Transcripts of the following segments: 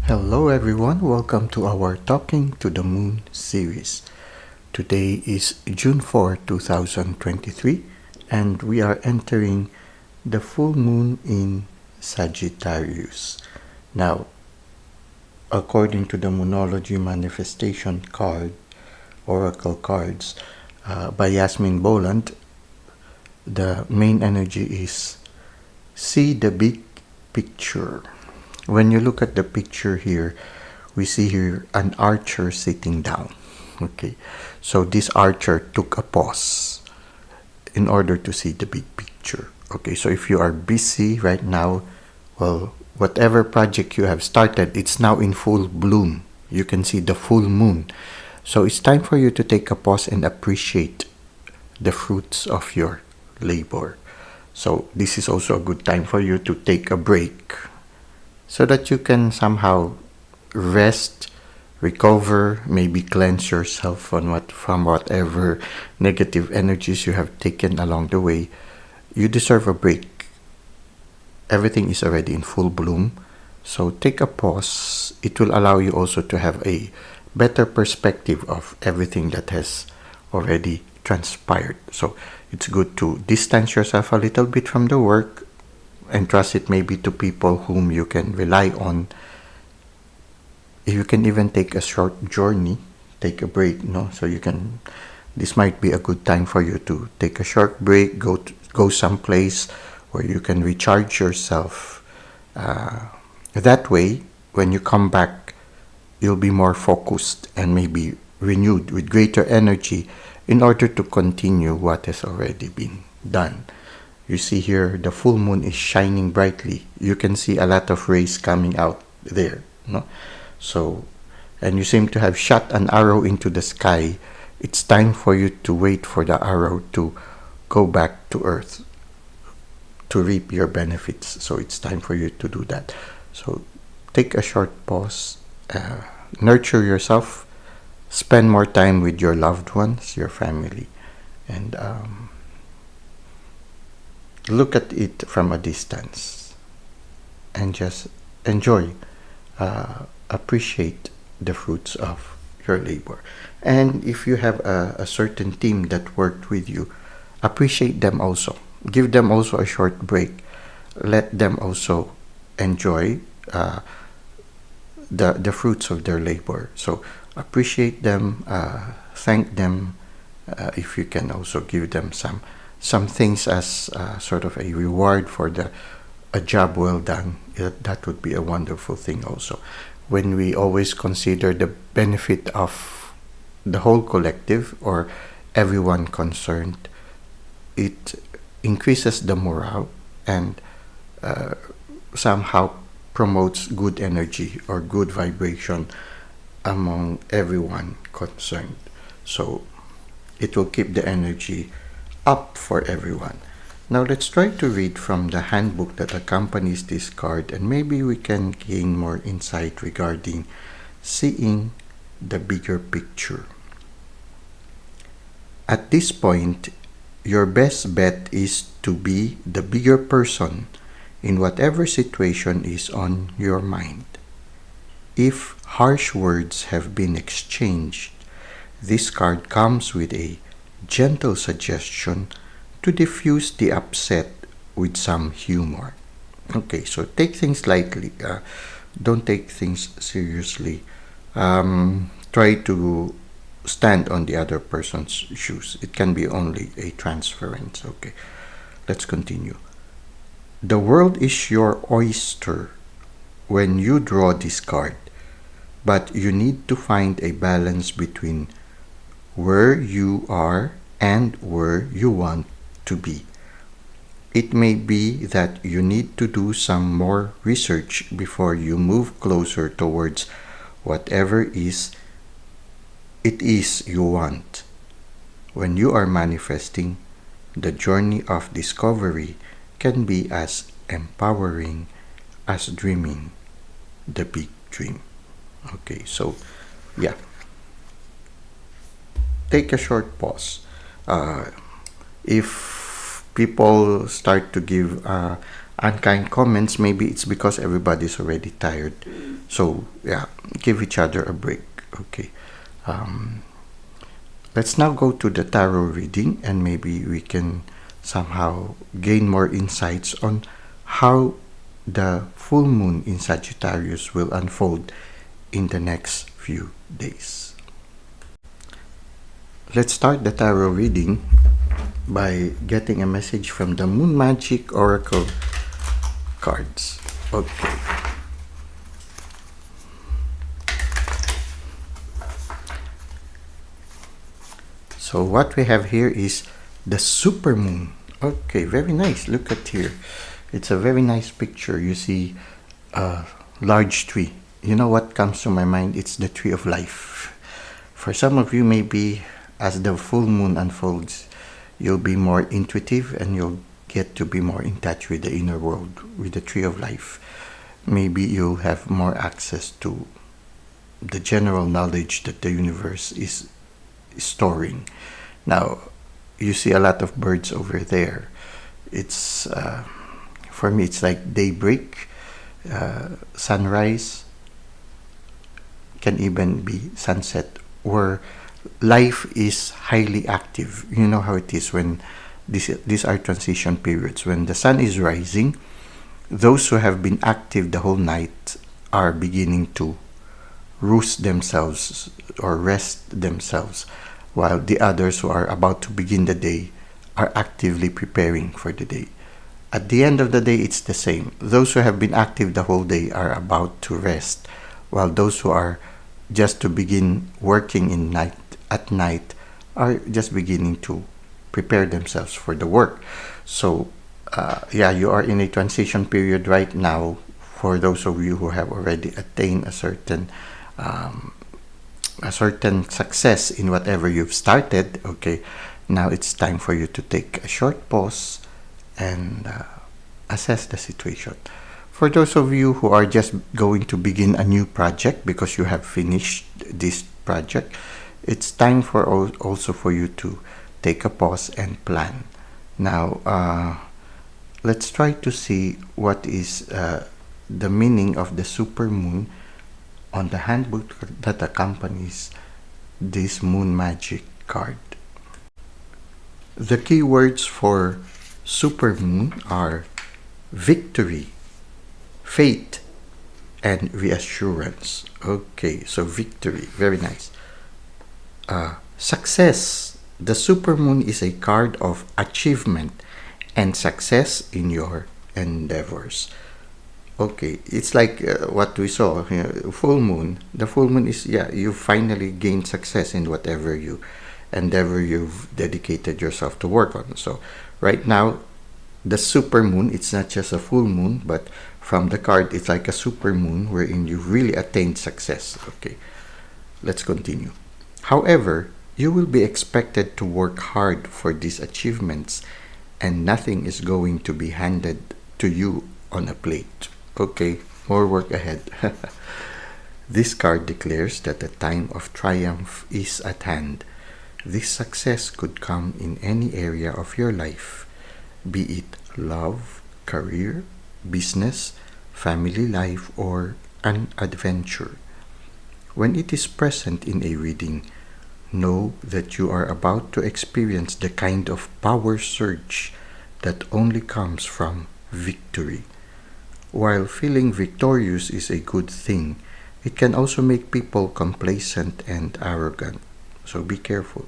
Hello everyone, welcome to our Talking to the Moon series. Today is June 4, 2023, and we are entering the full moon in Sagittarius. Now, according to the Moonology manifestation card, oracle cards by Yasmin Boland, the main energy is see the big picture. When you look at the picture here, we see here an archer sitting down. Okay, so this archer took a pause in order to see the big picture. Okay, so if you are busy right now, well, whatever project you have started, it's now in full bloom. You can see the full moon. So it's time for you to take a pause and appreciate the fruits of your labor. So this is also a good time for you to take a break so that you can somehow rest, recover, maybe cleanse yourself from whatever negative energies you have taken along the way. You deserve a break. Everything is already in full bloom, so take a pause. It will allow you also to have a better perspective of everything that has already transpired. So it's good to distance yourself a little bit from the work, entrust it maybe to people whom you can rely on. You can even take a short journey, take a break, so you can, this might be a good time for you to take a short break, go someplace where you can recharge yourself. That way, when you come back, you'll be more focused and maybe renewed with greater energy in order to continue what has already been done. You see here, the full moon is shining brightly. You can see a lot of rays coming out there, So, and you seem to have shot an arrow into the sky. It's time for you to wait for the arrow to go back to earth to reap your benefits. So it's time for you to do that. So take a short pause, nurture yourself, spend more time with your loved ones, your family, and look at it from a distance and just enjoy, appreciate the fruits of your labor. And if you have a certain team that worked with you, appreciate them also. Give them also a short break. Let them also enjoy the fruits of their labor. So appreciate them, thank them. If you can also give them some things as sort of a reward for a job well done, that would be a wonderful thing also. When we always consider the benefit of the whole collective or everyone concerned, it increases the morale and somehow promotes good energy or good vibration among everyone concerned. So it will keep the energy up for everyone. Now let's try to read from the handbook that accompanies this card, and maybe we can gain more insight regarding seeing the bigger picture. At this point, your best bet is to be the bigger person in whatever situation is on your mind. If harsh words have been exchanged, this card comes with a gentle suggestion to diffuse the upset with some humor. Okay, so take things lightly. Don't take things seriously. Try to stand on the other person's shoes. It can be only a transference. Okay, let's continue. The world is your oyster when you draw this card, but you need to find a balance between where you are and where you want to be. It may be that you need to do some more research before you move closer towards whatever it is you want. When you are manifesting, the journey of discovery can be as empowering as dreaming the big dream. Okay, so yeah. Take a short pause. If people start to give unkind comments, maybe it's because everybody's already tired. So yeah, give each other a break. Okay. Let's now go to the tarot reading, and maybe we can somehow gain more insights on how the full moon in Sagittarius will unfold in the next few days. Let's start the tarot reading by getting a message from the Moon Magic Oracle cards. Okay. So what we have here is the super moon. Okay, very nice. Look at here. It's a very nice picture. You see a large tree. You know what comes to my mind? It's the tree of life. For some of you, maybe as the full moon unfolds, you'll be more intuitive and you'll get to be more in touch with the inner world, with the tree of life. Maybe you'll have more access to the general knowledge that the universe is storing. Now, you see a lot of birds over there. It's for me, it's like daybreak, sunrise, can even be sunset, where life is highly active. You know how it is when these are transition periods. When the sun is rising, those who have been active the whole night are beginning to roost themselves or rest themselves, while the others who are about to begin the day are actively preparing for the day. At the end of the day, it's the same. Those who have been active the whole day are about to rest, while those who are just to begin working at night are just beginning to prepare themselves for the work. So yeah, you are in a transition period right now. For those of you who have already attained a certain success in whatever you've started, okay, now it's time for you to take a short pause and assess the situation. For those of you who are just going to begin a new project because you have finished this project, it's time for also for you to take a pause and plan. Now, let's try to see what is the meaning of the super moon on the handbook that accompanies this moon magic card. The keywords for super moon are victory, faith, and reassurance. Okay, so victory, very nice. Success. The super moon is a card of achievement and success in your endeavors. Okay, it's like what we saw here, full moon. The full moon is, yeah, you finally gained success in whatever endeavor you've dedicated yourself to work on. So right now, the super moon, it's not just a full moon, but from the card, it's like a super moon wherein you really attained success. Okay, let's continue. However, you will be expected to work hard for these achievements, and nothing is going to be handed to you on a plate. Okay, more work ahead. This card declares that the time of triumph is at hand. This success could come in any area of your life, be it love, career, business, family life, or an adventure. When it is present in a reading, know that you are about to experience the kind of power surge that only comes from victory. While feeling victorious is a good thing, it can also make people complacent and arrogant. So be careful.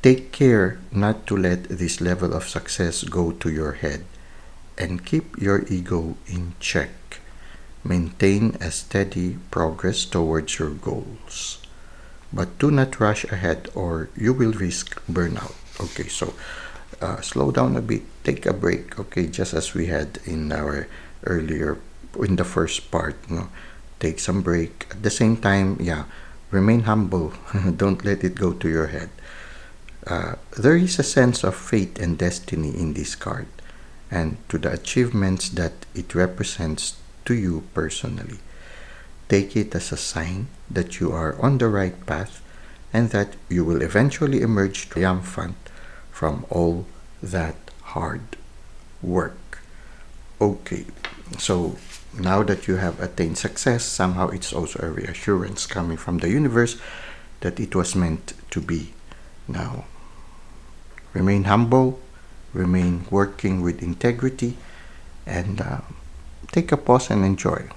Take care not to let this level of success go to your head, and keep your ego in check. Maintain a steady progress towards your goals. But do not rush ahead or you will risk burnout. Okay, so slow down a bit, take a break, okay, just as we had in our earlier, in the first part, take some break. At the same time, yeah, remain humble. Don't let it go to your head. There is a sense of fate and destiny in this card, and to the achievements that it represents to you personally. Take it as a sign that you are on the right path and that you will eventually emerge triumphant from all that hard work. Okay, so now that you have attained success, somehow it's also a reassurance coming from the universe that it was meant to be. Now, remain humble, remain working with integrity, and take a pause and enjoy.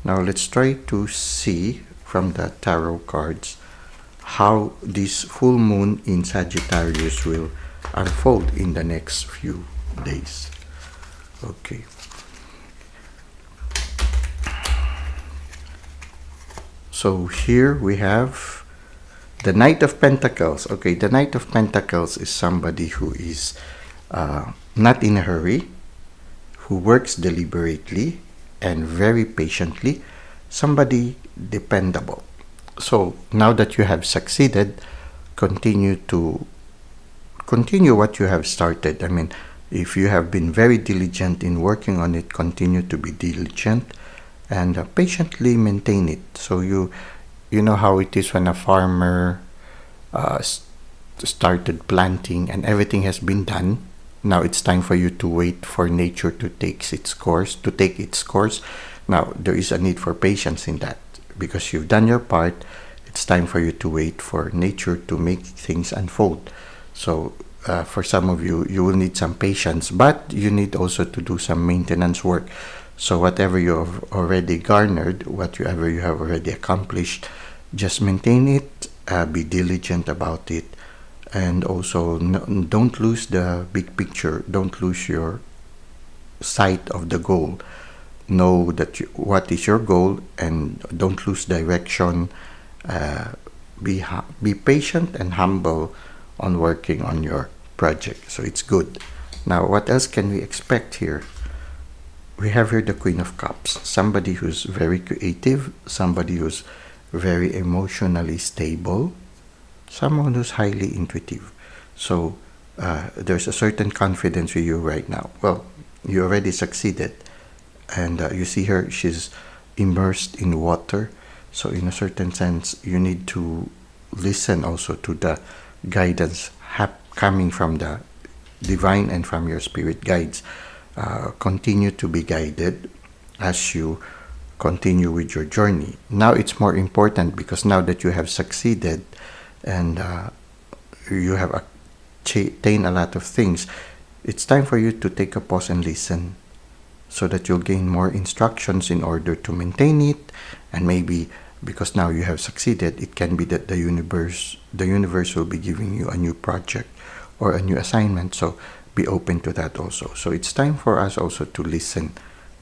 Now, let's try to see from the tarot cards how this full moon in Sagittarius will unfold in the next few days. Okay. So here we have the Knight of Pentacles. Okay, the Knight of Pentacles is somebody who is not in a hurry, who works deliberately and very patiently, somebody dependable. So now that you have succeeded, continue what you have started. I mean, if you have been very diligent in working on it, continue to be diligent and patiently maintain it. So you know how it is when a farmer started planting and everything has been done. Now it's time for you to wait for nature to take its course. Now there is a need for patience in that because you've done your part. It's time for you to wait for nature to make things unfold. So for some of you, you will need some patience, but you need also to do some maintenance work. So whatever you have already garnered, whatever you have already accomplished, just maintain it, be diligent about it, and also don't lose the big picture. Don't lose your sight of the goal. Know that what is your goal, and don't lose direction. Be patient and humble on working on your project. So it's good. Now, what else can we expect here? We have here the Queen of Cups, somebody who's very creative, somebody who's very emotionally stable, someone who's highly intuitive. So there's a certain confidence with you right now. Well, you already succeeded, and you see her, she's immersed in water. So in a certain sense, you need to listen also to the guidance coming from the divine and from your spirit guides. Continue to be guided as you continue with your journey. Now it's more important because now that you have succeeded and you have attained a lot of things, it's time for you to take a pause and listen so that you'll gain more instructions in order to maintain it. And maybe because now you have succeeded, it can be that the universe will be giving you a new project or a new assignment. So be open to that also. So it's time for us also to listen.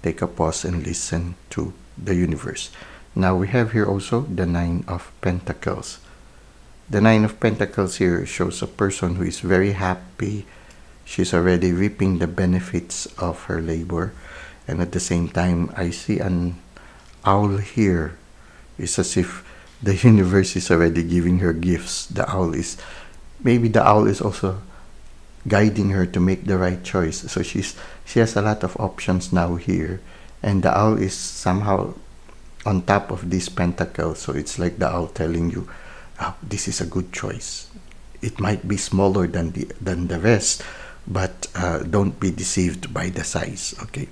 Take a pause and listen to the universe. Now we have here also the Nine of Pentacles. The Nine of Pentacles here shows a person who is very happy. She's already reaping the benefits of her labor. And at the same time, I see an owl here. It's as if the universe is already giving her gifts. Maybe the owl is also guiding her to make the right choice. So she has a lot of options now here, and the owl is somehow on top of this pentacle. So it's like the owl telling you, oh, this is a good choice. It might be smaller than the rest, but don't be deceived by the size. Okay,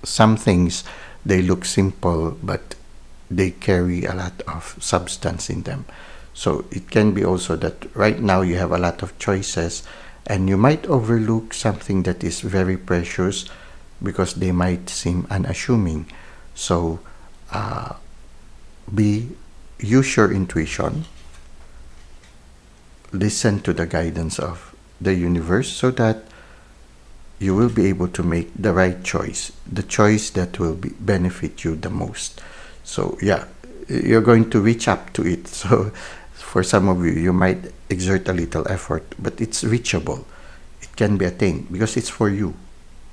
some things, they look simple, but they carry a lot of substance in them. So it can be also that right now you have a lot of choices, and you might overlook something that is very precious because they might seem unassuming. So use your intuition, listen to the guidance of the universe so that you will be able to make the right choice, the choice that will benefit you the most. So yeah, you're going to reach up to it. So for some of you, you might exert a little effort, but it's reachable. It can be attained because it's for you.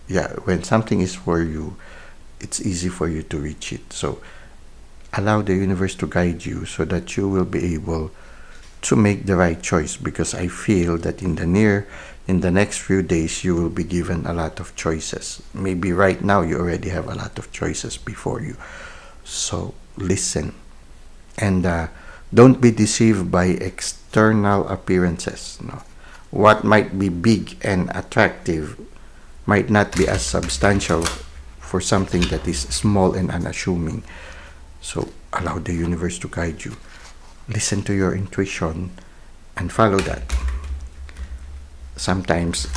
Yeah, when something is for you, it's easy for you to reach it. So allow the universe to guide you so that you will be able to make the right choice, because I feel that in the next few days, you will be given a lot of choices. Maybe right now you already have a lot of choices before you. So listen, and don't be deceived by external appearances. No. What might be big and attractive might not be as substantial for something that is small and unassuming. So allow the universe to guide you. Listen to your intuition and follow that. Sometimes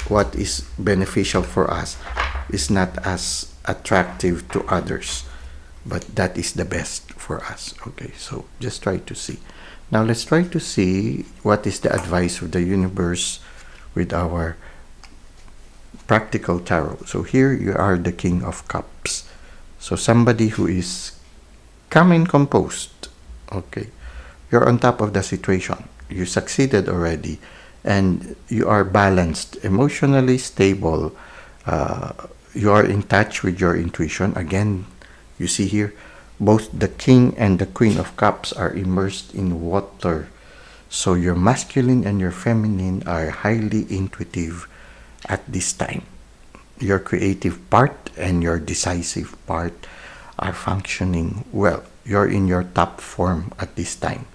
what is beneficial for us is not as attractive to others, but that is the best for us. Okay, so just try to see. Now let's try to see what is the advice of the universe with our practical tarot. So here you are, the King of Cups. So somebody who is calm and composed. Okay, you're on top of the situation. You succeeded already, and you are balanced, emotionally stable. You are in touch with your intuition. Again, you see here, both the King and the Queen of Cups are immersed in water. So your masculine and your feminine are highly intuitive at this time. Your creative part and your decisive part are functioning well. You're in your top form at this time.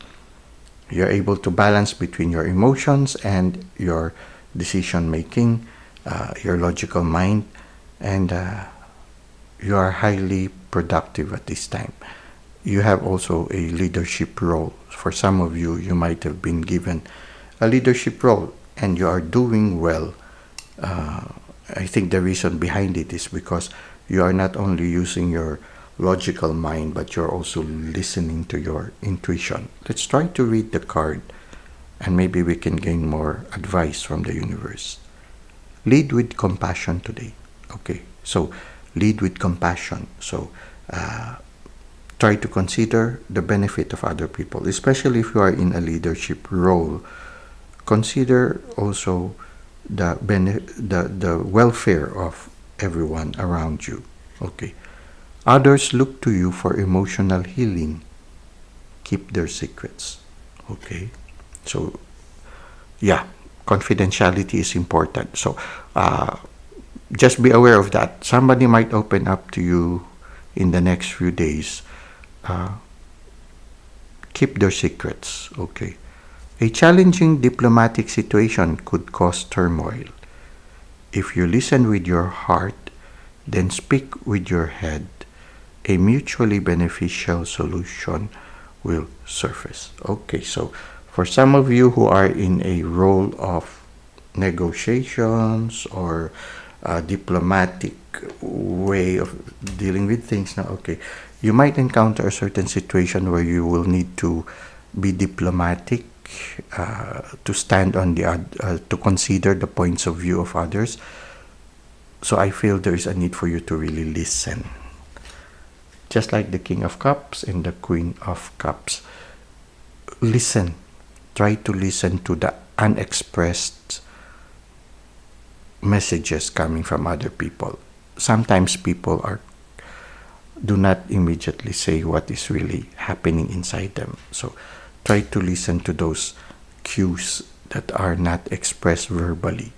You're able to balance between your emotions and your decision making, your logical mind, and you are highly productive at this time. You have also a leadership role. For some of you, you might have been given a leadership role and you are doing well. I think the reason behind it is because you are not only using your logical mind, but you're also listening to your intuition. Let's try to read the card, and maybe we can gain more advice from the universe. Lead with compassion today. Okay, so lead with compassion. So try to consider the benefit of other people, especially if you are in a leadership role. Consider also the welfare of everyone around you. Okay. Others look to you for emotional healing. Keep their secrets. Okay. So, yeah, confidentiality is important. So, just be aware of that. Somebody might open up to you in the next few days. Keep their secrets. Okay. A challenging diplomatic situation could cause turmoil. If you listen with your heart, then speak with your head, a mutually beneficial solution will surface. Okay, so for some of you who are in a role of negotiations or a diplomatic way of dealing with things now, okay, you might encounter a certain situation where you will need to be diplomatic, to stand on to consider the points of view of others. So I feel there is a need for you to really listen. Just like the King of Cups and the Queen of Cups. Listen. Try to listen to the unexpressed messages coming from other people. Sometimes people do not immediately say what is really happening inside them. So try to listen to those cues that are not expressed verbally.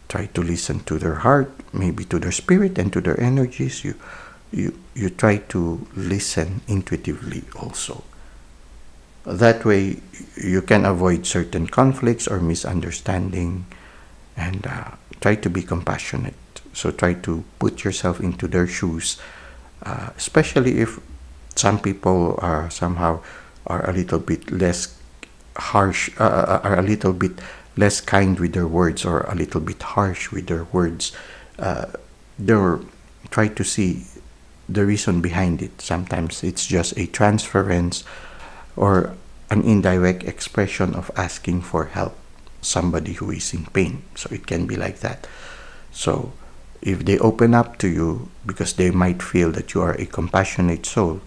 Try to listen to their heart, maybe to their spirit and to their energies. You try to listen intuitively also. That way you can avoid certain conflicts or misunderstanding, and try to be compassionate. So try to put yourself into their shoes, especially if some people are somehow are a little bit less harsh, are a little bit less kind with their words, or a little bit harsh with their words. Try to see the reason behind it. Sometimes it's just a transference or an indirect expression of asking for help, somebody who is in pain. So it can be like that. So if they open up to you because they might feel that you are a compassionate soul,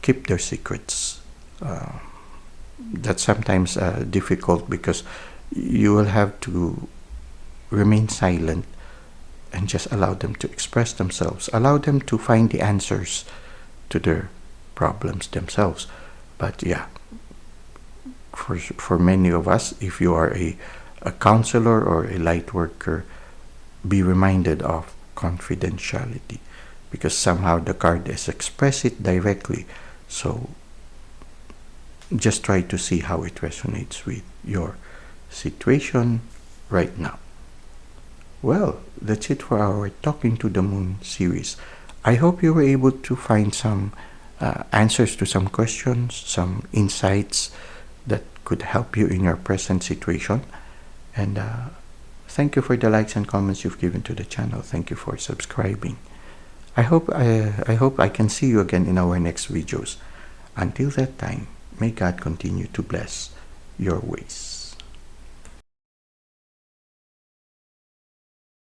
keep their secrets. That's sometimes difficult because you will have to remain silent and just allow them to express themselves. Allow them to find the answers to their problems themselves. But yeah, for many of us, if you are a counselor or a light worker, be reminded of confidentiality, because somehow the card has expressed it directly. So just try to see how it resonates with your situation right now. Well, that's it for our Talking to the Moon series. I hope you were able to find some answers to some questions, some insights that could help you in your present situation. And thank you for the likes and comments you've given to the channel. Thank you for subscribing. I hope I can see you again in our next videos. Until that time, may God continue to bless your ways.